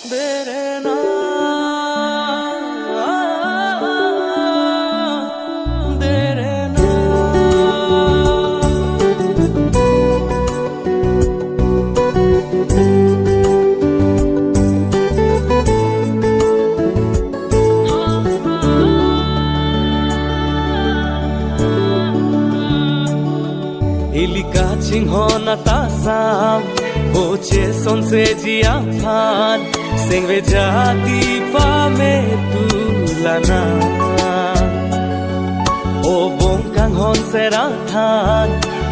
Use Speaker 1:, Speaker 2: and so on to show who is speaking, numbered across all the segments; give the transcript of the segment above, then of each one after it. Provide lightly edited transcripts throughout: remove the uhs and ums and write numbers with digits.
Speaker 1: Berena Berena Ilika chinghona tasam Oche son se jia phan Sing ve jati pa me tulana O bong kang hon se ra than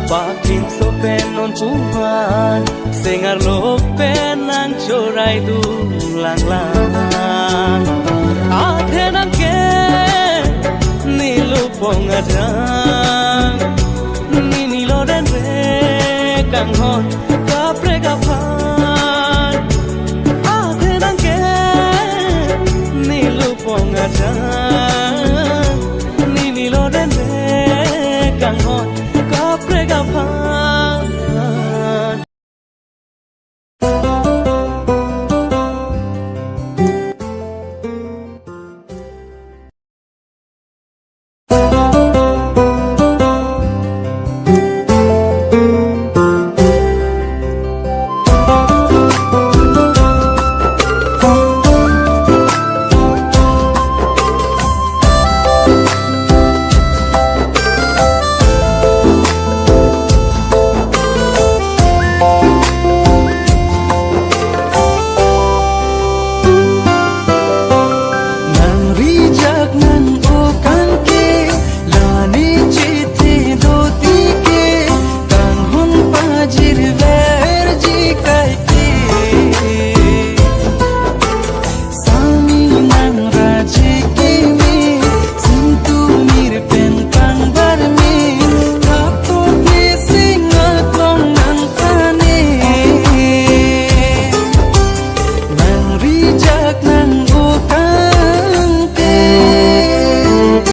Speaker 1: Pa king so pen non puhan Sing ar lo pen nang chorai du lang lang Athe nang ke nilu pong ajang Ni lo den re kang hon